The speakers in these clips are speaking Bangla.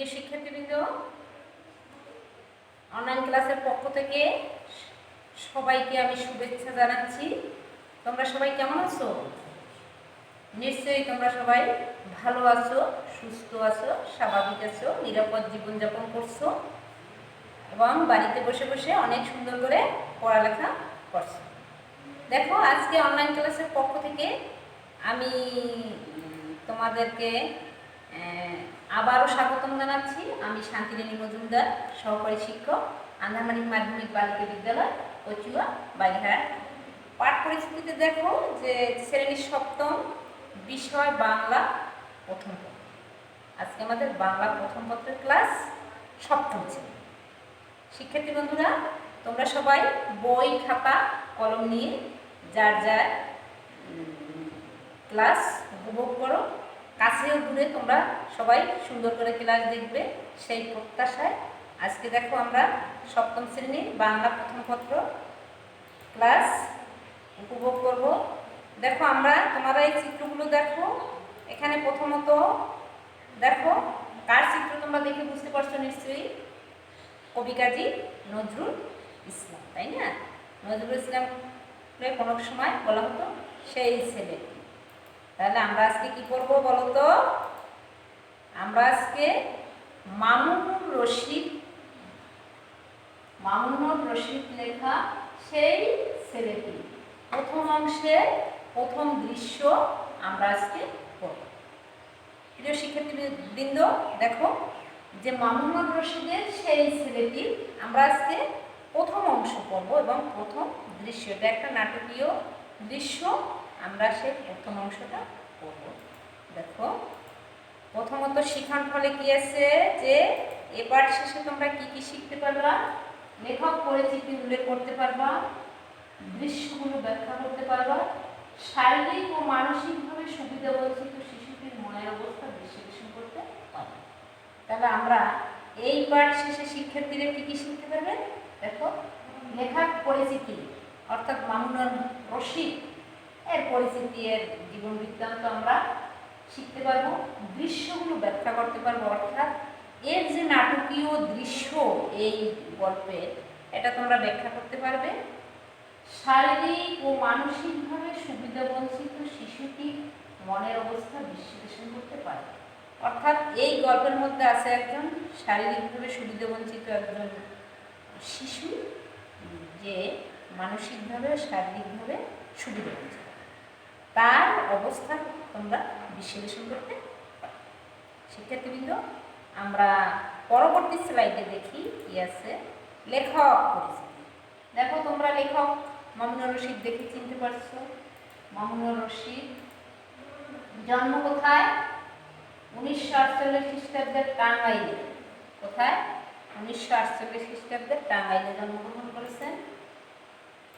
প্রিয় শিক্ষার্থীবৃন্দ, অনলাইন ক্লাসের পক্ষ থেকে সবাইকে আমি শুভেচ্ছা জানাচ্ছি। তোমরা সবাই কেমন আছো? নিশ্চয়ই তোমরা সবাই ভালো আছো, সুস্থ আছো, স্বাভাবিক আছো, নিরাপদ জীবনযাপন করছো এবং বাড়িতে বসে বসে অনেক সুন্দর করে পড়ালেখা করছো। দেখো, আজকে অনলাইন ক্লাসের পক্ষ থেকে আমি তোমাদেরকে আবারও স্বাগতম জানাচ্ছি। আমি শান্তিরানী মজুমদার, সহকারী শিক্ষক, আন্ধারমানিক মাধ্যমিক বালিকা বিদ্যালয়, কচুয়া, বাগেরহাট। পাঠ পরিস্থিতিতে দেখো যে শ্রেণীর সপ্তম, বিষয় বাংলা প্রথম পত্র। আজকে আমাদের বাংলা প্রথম পত্রের ক্লাস সপ্তম শ্রেণী। শিক্ষার্থী বন্ধুরা, তোমরা সবাই বই, খাতা, কলম নিয়ে যার যার ক্লাস উপভোগ করো। কাছেও দূরে তোমরা সবাই সুন্দর করে ক্লাস দেখবে, সেই প্রত্যাশায় আজকে দেখো আমরা সপ্তম শ্রেণীর বাংলা প্রথম পত্র ক্লাস উপভোগ করব। দেখো, তোমরা এই চিত্রগুলো দেখো। এখানে প্রথমত দেখো, কার চিত্র তোমরা দেখে বুঝতে পারছো নিশ্চয়ই? কবি কাজী নজরুল ইসলাম, তাই না? নজরুল ইসলামকে কোনো সময় বলা হতো সেই ছেলে। তাহলে আমরা আজকে কি করব বলো তো? আমরা আজকে মামুনুর রশিদ লেখা সেই ছেলেটি প্রথম অংশের প্রথম দৃশ্য আমরা আজকে পড়ব। প্রিয় শিক্ষার্থীবৃন্দ, দেখো যে মামুনুর রশিদের সেই ছেলেটি আমরা আজকে প্রথম অংশ পড়ব এবং প্রথম দৃশ্য, এটা একটা নাটকীয় দৃশ্য। আমরা সেই প্রথম অংশটা পড়ব। দেখো, প্রথমত শিখন ফলে কি আছে যে এবার শেষে তোমরা কি কি শিখতে পারবা? লেখক পরিচিতি উল্লেখ করতে পারবা, দৃশ্যগুলো ব্যাখ্যা করতে পারবা, শারীরিক ও মানসিকভাবে সুবিধা বঞ্চিত শিশুটির মনের অবস্থা বিশ্লেষণ করতে পারবা। তাহলে আমরা এই পাঠ শেষে শিক্ষার্থীরা কি কি শিখতে পারবে? দেখো, লেখক পরিচিতি অর্থাৎ মামুনুর রশিদ এর পরিচিতি, এর জীবন বৃত্তান্ত আমরা শিখতে পারবো, দৃশ্যগুলো ব্যাখ্যা করতে পারবো, অর্থাৎ এর যে নাটকীয় দৃশ্য এই গল্পের, এটা তোমরা ব্যাখ্যা করতে পারবে। শারীরিক ও মানসিকভাবে সুবিধাবঞ্চিত শিশুটির মনের অবস্থা বিশ্লেষণ করতে পারবে। অর্থাৎ এই গল্পের মধ্যে আছে একজন শারীরিকভাবে সুবিধাবঞ্চিত একজন শিশু, যে মানসিকভাবে শারীরিকভাবে সুবিধাবঞ্চিত, তার অবস্থা তোমরা বিশ্লেষণ করতে পারো। শিক্ষার্থীবৃন্দ, আমরা পরবর্তী স্লাইডে দেখি কি আছে। লেখক পরিচিতি। দেখো, তোমরা লেখক মামুনুর রশিদ দেখে চিনতে পারছো। মামুনুর রশিদ জন্ম কোথায়? 1948 খ্রিস্টাব্দের টাঙ্গাইলে। কোথায়? 1948 খ্রিস্টাব্দের টাঙ্গাইলে জন্মগ্রহণ করেছেন।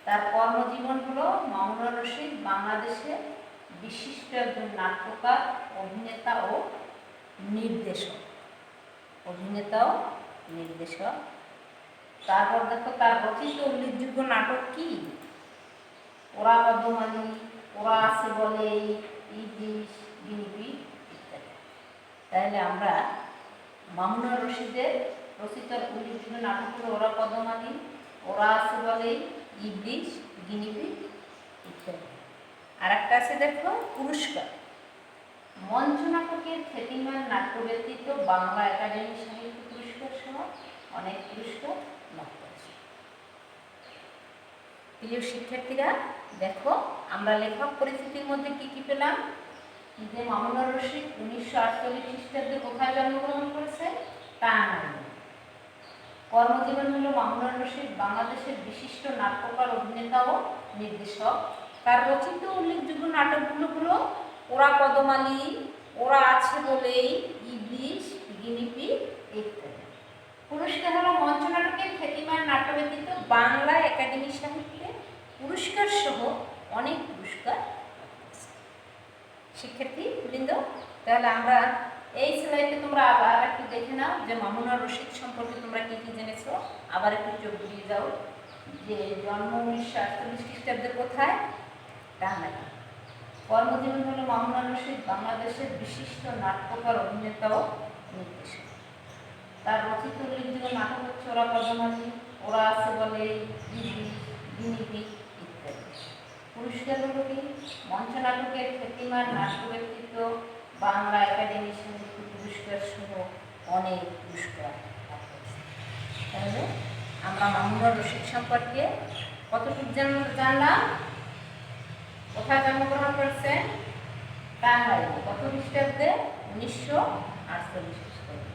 তার কর্মজীবন হলো মামুনুর রশিদ বাংলাদেশে বিশিষ্ট একজন নাট্যকার, অভিনেতা ও নির্দেশক। তারপর দেখো, তার রচিত উল্লেখযোগ্য নাটক কি? ওরা পদ্মমালী, ওরা আছে বলে, ইদ্রিস, গিনিপি ইত্যাদি। তাহলে আমরা মামুনুর রশিদের রচিত উল্লেখযোগ্য নাটকগুলো ওরা পদ্মমালী, ওরা আছে বলে, ইদ্রিস, গিনিপি ইত্যাদি। আর একটা আছে দেখো, পুরস্কার। মঞ্চ নাটকের খ্যাতিমান নাট্য ব্যতীত বাংলা একাডেমি সাহিত্য পুরস্কার সহ অনেক পুরস্কার লাভ করেছে। প্রিয় শিক্ষার্থীরা, দেখো আমরা লেখক পরিচিতির মধ্যে কি কি পেলাম? যে মামুনুর রশিদ 1948 খ্রিস্টাব্দে কোথায় জন্মগ্রহণ করেছে? টাঙ্গাইলে। কর্মজীবন হলো মামুনুর রশিদ বাংলাদেশের বিশিষ্ট নাট্যকার, অভিনেতা ও নির্দেশক। তার রচিত উল্লেখযোগ্য নাটকগুলো হলো ওরা পদ্মমালী, ওরা আছে বলেই, ইদ্রিস, গিনিপি ইত্যাদি। পুরস্কার হলো মঞ্চ নাটকের খ্যাতিমান নাট্য ব্যতীত বাংলা একাডেমি সাহিত্যে পুরস্কার সহ অনেক পুরস্কার। শিক্ষার্থী বৃন্দ, তাহলে আমরা এই স্লাইডে তোমরা আবার একটু দেখে নাও যে মামুনুর রশিদ সম্পর্কে তোমরা কি কি জেনেছ। আবার একটু চোখ বুলিয়ে যাও যে জন্ম 1948 খ্রিস্টাব্দে কোথায়? টাঙ্গাইলে। কর্মজীবন হলো মামুনুর রশিদ বাংলাদেশের বিশিষ্ট নাট্যকার, অভিনেতা ও নির্দেশক। তার রচিত উল্লেখযোগ্য নাটক হচ্ছে ওরা পদ্মাবতী, ওরা আছে বলে, গিনিপিগ ইত্যাদি। পুরস্কার হলো কি? মঞ্চ নাটকের খ্যাতিমান নাট্য ব্যক্তিত্ব, বাংলা একাডেমি সাহিত্য পুরস্কার সহ অনেক পুরস্কার। তাহলে আমরা মামুনুর রশীদ সম্পর্কে কতটুকু জানলাম? কোথায় জন্মগ্রহণ করছেন? টাঙ্গাইলে। কত খ্রিস্টাব্দে? 1948 খ্রিস্টাব্দে।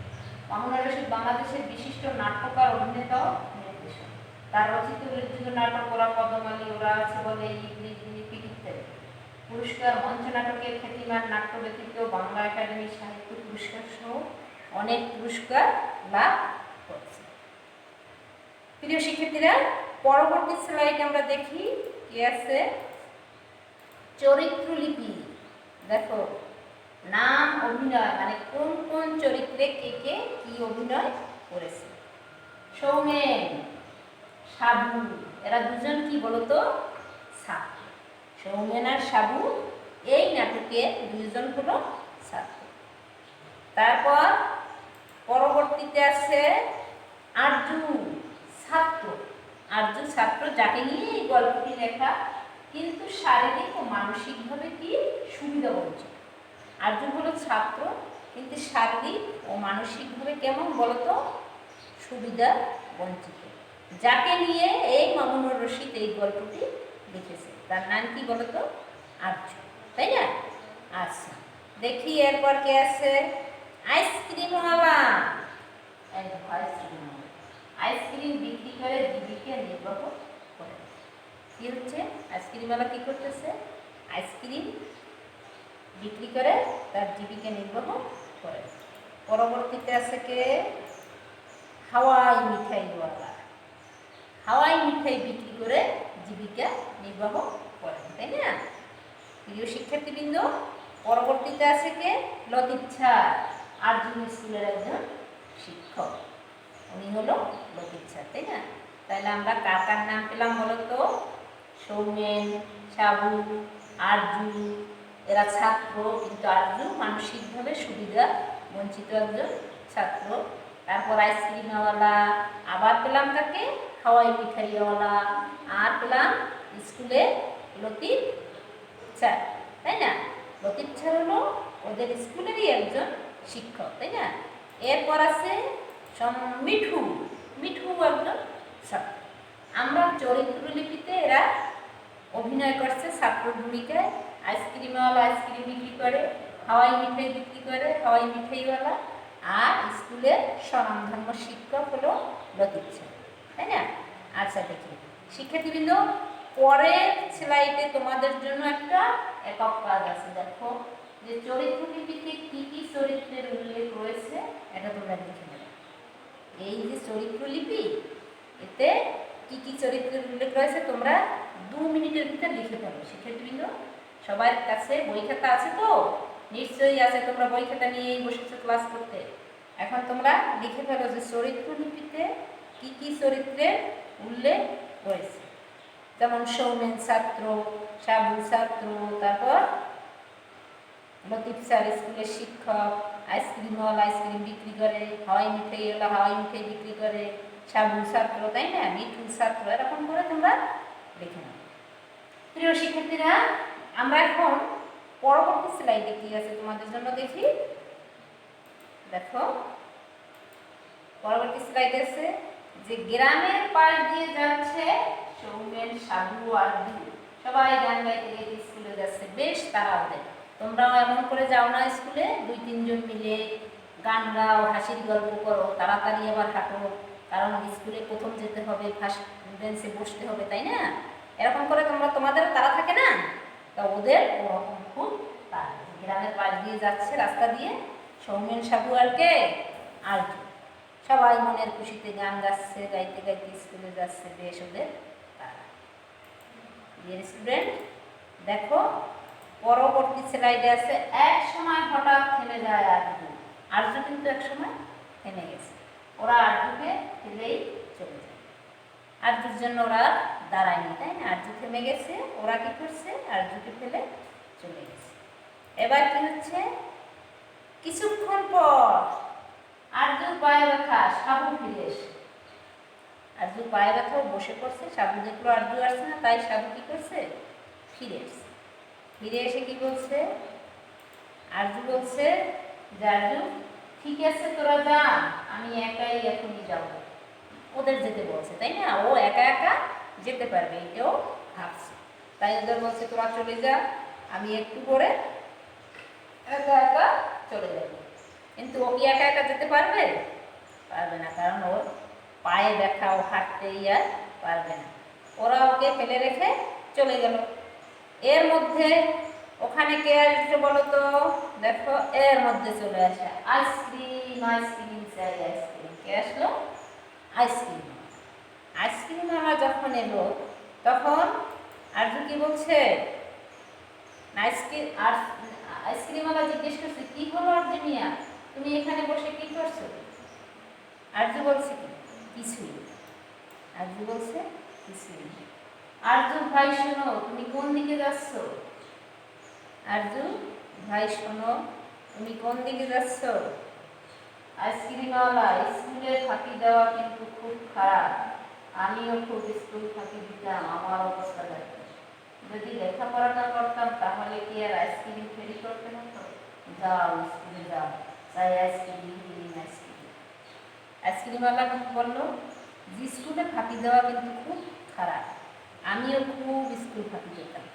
মামুনুর রশীদ বাংলাদেশের বিশিষ্ট নাট্যকার, অভিনেতা, নির্দেশক। তার রচিত উল্লেখযোগ্য নাটক ওরা পদ্মাবতী, ওরা আছে বলে, গিনিপিগ ইত্যাদি। পুরস্কার: মঞ্চ নাটকের খ্যাতিমান নাট্য ব্যতীত বাংলা একাডেমি সাহিত্য পুরস্কার সহ অনেক পুরস্কার লাভ করছে। প্রিয় শিক্ষার্থীরা, পরবর্তী স্লাইড আমরা দেখি কি আছে। চরিত্রলিপি। দেখো, নাম, অভিনয়, মানে কোন কোন চরিত্রে কে কে কি অভিনয় করেছে। সৌমেন, সাবু, এরা দুজন কি বলতো? ছাত্র। সৌমেন আর সাবু এই নাটকে দুজন হলো ছাত্র। তারপর পরবর্তীতে আছে আরজু, ছাত্র। আরজু ছাত্র, যাকে নিয়ে এই গল্পটি লেখা, কিন্তু শারীরিক ও মানসিকভাবে কি সুবিধা বঞ্চিত। আরজু হলো ছাত্র, কিন্তু শারীরিক ও মানসিকভাবে কেমন বলতো? সুবিধা বঞ্চিত। যাকে নিয়ে এই মামুনুর রশীদ এই গল্পটি লিখেছে, তার নাম কি বলতো? আরজু, তাই না? আচ্ছা, দেখি এরপর কে আছে। আইসক্রিমওয়ালা। আইসক্রিম বিক্রি করে জীবিকা নির্বাহ করে। কি হচ্ছে? আইসক্রিমওয়ালা কি করতেছে? আইসক্রিম বিক্রি করে তার জীবিকা নির্বাহ করে। পরবর্তীতে আছে কে? হাওয়াই মিঠাইওয়ালা। হাওয়াই মিঠাই বিক্রি করে জীবিকা নির্বাহ করে, তাই না? প্রিয় শিক্ষার্থীবৃন্দ, পরবর্তীতে আছে কে? লতিফ স্যার, আরজু স্কুলের একজন শিক্ষক। উনি হলো লতিফ স্যার, তাই না? তাহলে আমরা কার কার নাম পেলাম বলতো? সৌমেন, সাবু, আরজু, এরা ছাত্র, কিন্তু আরজু মানসিকভাবে সুবিধা বঞ্চিত একজন ছাত্র। তারপর আইসক্রিমওয়ালা, আবার পেলাম কাকে? হাওয়াই মিঠাইওয়ালা, আর পেলাম স্কুলে লতিফ স্যার, তাই না? লতিফ স্যার হলো ওদের স্কুলেরই একজন শিক্ষক, তাই না? এরপর আছে মিঠু। মিঠু একজন ছাত্র। আমরা চরিত্রলিপিতে এরা অভিনয় করছে ছাত্র ভূমিকায়। আইসক্রিমওয়ালা আইসক্রিম বিক্রি করে, হাওয়াই মিঠাই বিক্রি করে হাওয়াই মিঠাইওয়ালা, আর স্কুলের স্বনামধন্য শিক্ষক হলো লতিফ স্যার, তাই না? আচ্ছা, দেখি শিক্ষার্থীবৃন্দ, পরের স্লাইডে তোমাদের জন্য একটা একক কাজ আছে। দেখো যে চরিত্রলিপিতে কি কি চরিত্রের উল্লেখ রয়েছে এটা তোমরা লিখে নেবে। এই যে চরিত্রলিপি, এতে কি কি চরিত্রের উল্লেখ রয়েছে তোমরা 2 মিনিটের ভিতর লিখে ফেলো। শিক্ষার্থীবৃন্দ, সবার কাছে বই খাতা আছে তো? নিশ্চয়ই আছে, তোমরা বই খাতা নিয়েই বসেছো ক্লাস করতে। এখন তোমরা লিখে ফেলো যে চরিত্রলিপিতে কি কি চরিত্রের উল্লেখ রয়েছে। যেমন সৌমেন ছাত্র, সাবু ছাত্র, তারপর লতিফ স্যার স্কুলের শিক্ষক, আইসক্রিমওয়ালা আইসক্রিম বিক্রি করে, হাওয়াই মিঠাইওয়ালা হাওয়াই মিঠাই বিক্রি করে, সাবু ছাত্র, তাই না? মিঠু ছাত্র, এরকম করে তোমরা লিখে নাও। প্রিয় শিক্ষার্থীরা, আমরা এখন পরবর্তী স্লাইডে কি আছে তোমাদের জন্য দেখি। দেখো, পরবর্তী স্লাইডে আছে যে গ্রামের পাশ দিয়ে যাচ্ছে সৌমেন, সাবু, আরজু, সবাই গান গাইতে গাইতে স্কুলে যাচ্ছে। বেশ তারা ওদের। তোমরাও এমন করে যাও না স্কুলে, 2-3 জন মিলে গান গাও, হাসির গল্প করো, তাড়াতাড়ি আবার হাঁটো, কারণ স্কুলে প্রথম যেতে হবে, ফার্স্ট বেঞ্চে বসতে হবে, তাই না? এরকম করে তোমাদের তারা থাকে না? তা ওদের ওরকম খুব তারা। গ্রামের পাশ দিয়ে যাচ্ছে রাস্তা দিয়ে সৌমেন, সাবু আর কে? আরজু। সবাই মনের খুশিতে গান গাচ্ছে, গাইতে গাইতে স্কুলে যাচ্ছে। বেশ ওদের তারা। ডিয়ার স্টুডেন্ট, দেখো পরবর্তী স্লাইডে আছে এক সময় হঠাৎ থেমে যায় আরজু। আরজু কিন্তু এক সময় থেমে গেছে। ওরা আরজুকে ফেলেই চলে যায়। আরজুর জন্য ওরা দাঁড়ায়নি, তাই না? আরজু থেমে গেছে, ওরা কি করছে? আরজুকে ফেলে চলে গেছে। এবার কি হচ্ছে? কিছুক্ষণ পর আরজুর পায়ে ব্যথা, সাবু ফিরে এসে। আরজুর পায়ে ব্যথা, বসে পড়ছে, সাবু দেখলো আরজু আসছে না, তাই সাবু কি করছে, ফিরে এসছে। ফিরে এসে কি বলছে, আরজু বলছে যে আরজু ঠিক আছে তোরা যা, আমি একাই এখনই যাব। ওদের যেতে বলছে, তাই না, ও একা একা যেতে পারবে এটাও ভাবছে। তাই ওদের বলছে তোরা চলে যা, আমি একটু করে একা একা চলে যাব। কিন্তু ও কি একা একা যেতে পারবে, পারবে না, কারণ ওর পায়ে ব্যথা, ও হাঁটতেই আর পারবে না। ওরা ওকে ফেলে রেখে চলে গেল। এর মধ্যে ওখানে কে আসছে বলো তো, দেখো এর মধ্যে চলে আসে আইসক্রিম, আইসক্রিম চাই, আইসক্রিম। কে আসলো, আইসক্রিম। আইসক্রিম আমার যখন এলো তখন আরজু কি বলছে, আইসক্রিমওয়ালা জিজ্ঞেস করছে কি হলো আরজু মিয়া, তুমি এখানে বসে কি করছো? আরজু বলছে কি, কিছুই। আরজু বলছে কিছুই। আরজু ভাই শোনো, তুমি কোন দিকে যাচ্ছ? আরজু ভাই শোনো, তুমি কোন দিকে যাচ্ছ? আইসক্রিমওয়ালা, স্কুলে ফাঁকি দেওয়া কিন্তু খুব খারাপ। আমিও খুব স্কুল ফাঁকি দিতাম, আমার অবস্থা দেখো। যদি লেখাপড়াটা করতাম তাহলে কি আর আইসক্রিম ফেরি করতে হতো? যাও স্কুলে যাও, চাই আইসক্রিম, আইসক্রিম। আইসক্রিমওয়ালা বললো যে স্কুলে ফাঁকি দেওয়া কিন্তু খুব খারাপ, আমিও খুব স্কুল ফাঁকি দিতাম,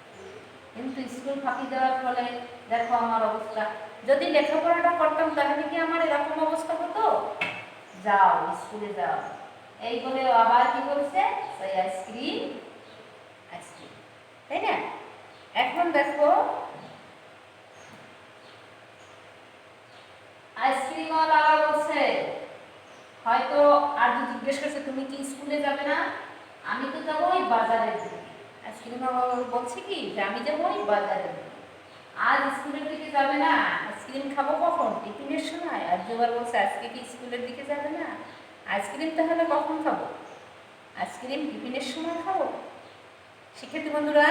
কিন্তু স্কুল ফাঁকি দেওয়ার ফলে দেখো আমার অবস্থা। যদি লেখাপড়াটা করতাম তাহলে কি আমার এরকম অবস্থা হতো? যাও স্কুলে যাও। এই বলে আবার কি করছে, সেই আইসক্রিম, আইসক্রিম, তাই না? এখন দেখো আইসক্রিমওয়ালা আবার বলছে, হয়তো আরজু জিজ্ঞেস করছে তুমি কি স্কুলে যাবে না? আমি তো যাবো ওই বাজারের দিকে। আইসক্রিমওয়ালা বলছে কি যে আমি যাবো ওই বাজারের দিকে। আজ স্কুলের দিকে যাবে না, আইসক্রিম খাবো কখন, টিফিনের সময়। আর দুবার বলছে আজকে কি স্কুলের দিকে যাবে না, আইসক্রিম তাহলে কখন খাবো? আইসক্রিম টিফিনের সময় খাবো। শিক্ষার্থী বন্ধুরা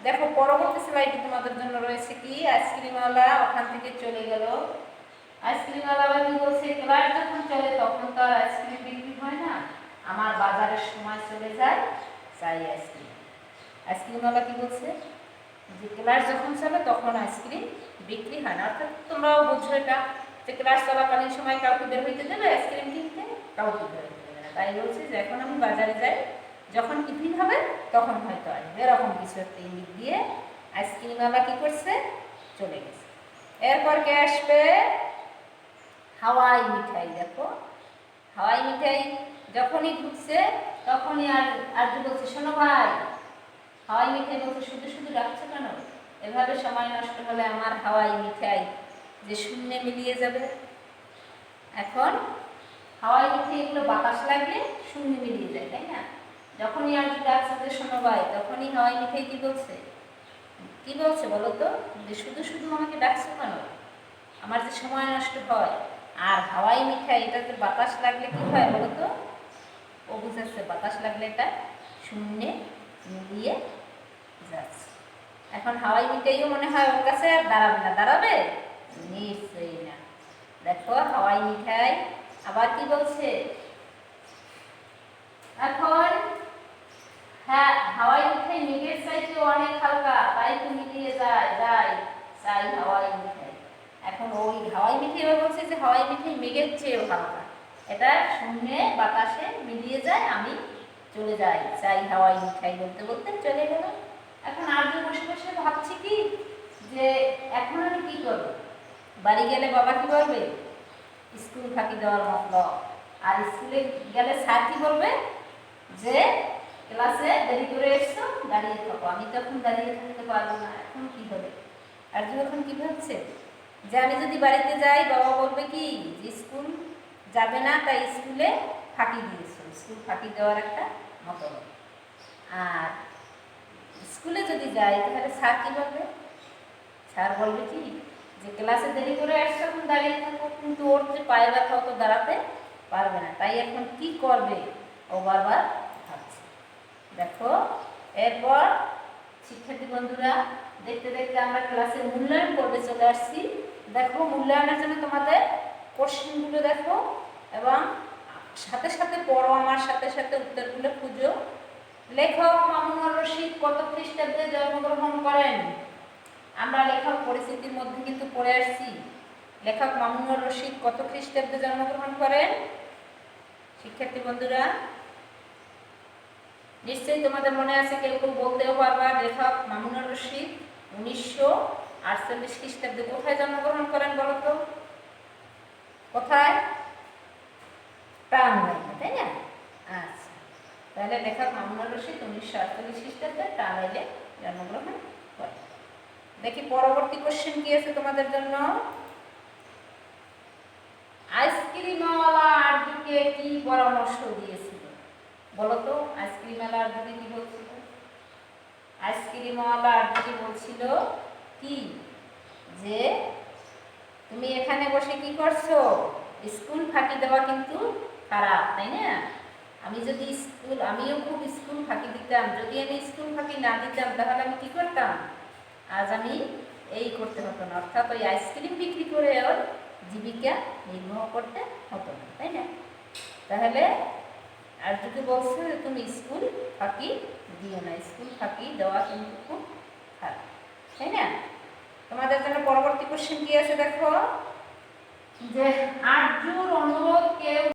দেখো পরবর্তী স্লাইডে তোমাদের জন্য রয়েছে কি, আইসক্রিমওয়ালা ওখান থেকে চলে গেল। আইসক্রিমওয়ালা আবার কি বলছে, ক্লাস যখন চলে তখন তো আর আইসক্রিম বিক্রি হয় না, আমার বাজারের সময় চলে যায়, চাই আইসক্রিম। আইসক্রিমওয়ালা কি বলছে যে ক্লাস যখন চলে তখন আইসক্রিম বিক্রি হয় না। অর্থাৎ তোমরাও বুঝছো এটা, যে ক্লাস চলাকালীন সময় কাউকে বের হইতে দেবে আইসক্রিম কিনতে, কাউকে বের হইতে দেবে না। তাই বলছে যে এখন আমি বাজারে যাই, যখন টিফিন হবে তখন হয়তো আসবে, এরকম কিছু একটা ইঙ্গিত দিয়ে আইসক্রিমওয়ালা কি করছে, চলে গেছে। এরপর কে আসবে, হাওয়াই মিঠাই। দেখো হাওয়াই মিঠাই যখনই ঢুকছে তখনই আরজু বলছে শোনো ভাই, হাওয়াই মিঠাই বলছে শুধু শুধু রাখছো কেন, এভাবে সময় নষ্ট হলে আমার হাওয়াই মিঠাই যে শূন্যে মিলিয়ে যাবে। এখন হাওয়াই মিঠাই এগুলো বাতাস লাগলে শূন্যে মিলিয়ে যায়, তাই না? যখনই আরজু ডাকছে যে শোনো ভাই, তখনই হাওয়াই মিঠাই কি বলছে, কি বলছে বলো তো, যে শুধু শুধু আমাকে ডাকছো কেন, আমার যে সময় নষ্ট হয়। আর হাওয়াই মিঠাই এটাতে বাতাস লাগলে কি হয় বলো তো, ও বুঝাচ্ছে বাতাস লাগলে এটা শূন্যে মিলিয়ে যাচ্ছে। এখন হাওয়াই মিঠাইও মনে হয় ওর কাছে আর দাঁড়াবে না, দাঁড়াবে নিশ্চয়ই না। দেখো হাওয়াই মিঠাই আবার কি বলছে, এখন হ্যাঁ হাওয়াই মিঠাই মেঘের চাইতে অনেক হালকা, তাই তো মিলিয়ে যায়, চাই হাওয়াই মিঠাই। এখন ওই হাওয়াই মিঠাই এবার বলছে যে হাওয়াই মিঠাই মেঘের চেয়েও হালকা, এটা শূন্যে বাতাসে মিলিয়ে যায়, আমি চলে যাই, চাই হাওয়াই মিঠাই। বলতে বলতে চলে গেল। এখন আরজু বসে বসে ভাবছি কি যে এখন আমি কি করবো, বাড়ি গেলে বাবা কি বলবে, স্কুল ফাঁকি দেওয়ার মতলব। আর স্কুলে গেলে স্যার কি বলবে যে ক্লাসে দেরি করে এসছো, দাঁড়িয়ে থাকো। আমি তো এখন দাঁড়িয়ে থাকতে পারবো না, এখন কি হবে? আরজু এখন কি ভাবছে যে আমি যদি বাড়িতে যাই বাবা বলবে কি যে স্কুল যাবে না, তাই স্কুলে ফাঁকি দিয়েছো, স্কুল ফাঁকি দেওয়ার একটা মতলব। আর স্কুলে যদি যাই তাহলে স্যার কি বলবে, স্যার বলবে কি যে ক্লাসে দেরি করে আসছো, এখন দাঁড়িয়ে থাকো। কিন্তু ওর যে পায়ে ব্যথা, তো দাঁড়াতে পারবে না, তাই এখন কি করবে ও বারবার ভাবছে। দেখো এরপর শিক্ষার্থী বন্ধুরা দেখতে দেখতে আমরা ক্লাসের মূল্যায়ন পর্বে চলে আসছি। দেখো মূল্যায়নের জন্য তোমাদের কোশ্চেনগুলো দেখো, এবং সাথে সাথে পড়ো, আমার সাথে সাথে উত্তরগুলো খুঁজো। লেখক মামুনুর রশিদ কত খ্রিস্টাব্দে জন্মগ্রহণ করেন? আমরা লেখক পরিচিতির মধ্যে কিন্তু পড়ে আসছি। লেখক মামুনুর রশিদ কত খ্রিস্টাব্দে জন্মগ্রহণ করেন? শিক্ষার্থী বন্ধুরা, নিশ্চয়ই তোমাদের মনে আছে, কেউ কেউ বলতেও পারবা লেখক মামুনুর রশিদ 1948 খ্রিস্টাব্দে কোথায় জন্মগ্রহণ করেন বলো তো? কোথায়? টাঙ্গাইলে, তাই না? আচ্ছা, তাহলে লেখক মামুনুর রশিদ 1948 খ্রিস্টাব্দে টাঙ্গাইলে জন্মগ্রহণ করেন। দেখি পরবর্তী কোশ্চেন কি আছে তোমাদের জন্য। আইসক্রিমওয়ালা আরজুকে কি পরামর্শ দিয়েছিল বলো তো? আইসক্রিমওয়ালা আরজুকে কি বলছিল? আইসক্রিমওয়ালা আরজুকে বলছিল কি, যে তুমি এখানে বসে কি করছো? স্কুল ফাঁকি দেওয়া কিন্তু খারাপ, তাই না? আমিও খুব স্কুল ফাঁকি দিতাম। যদি আমি স্কুল ফাঁকি না দিতাম তাহলে আমি কি করতাম? আজ আমি এই করতে হতো না, অর্থাৎ ওই আইসক্রিম বিক্রি করে ওর জীবিকা নির্বাহ করতে হতো না, তাই না? তাহলে আরজুকে বলছে যে তুমি স্কুল ফাঁকি দিও না, স্কুল ফাঁকি দেওয়া কিন্তু খুব খারাপ, তাই না? তোমাদের জন্য পরবর্তী কোশ্চেন কি আছে দেখো, যে আরজুর অনুরোধ কেউ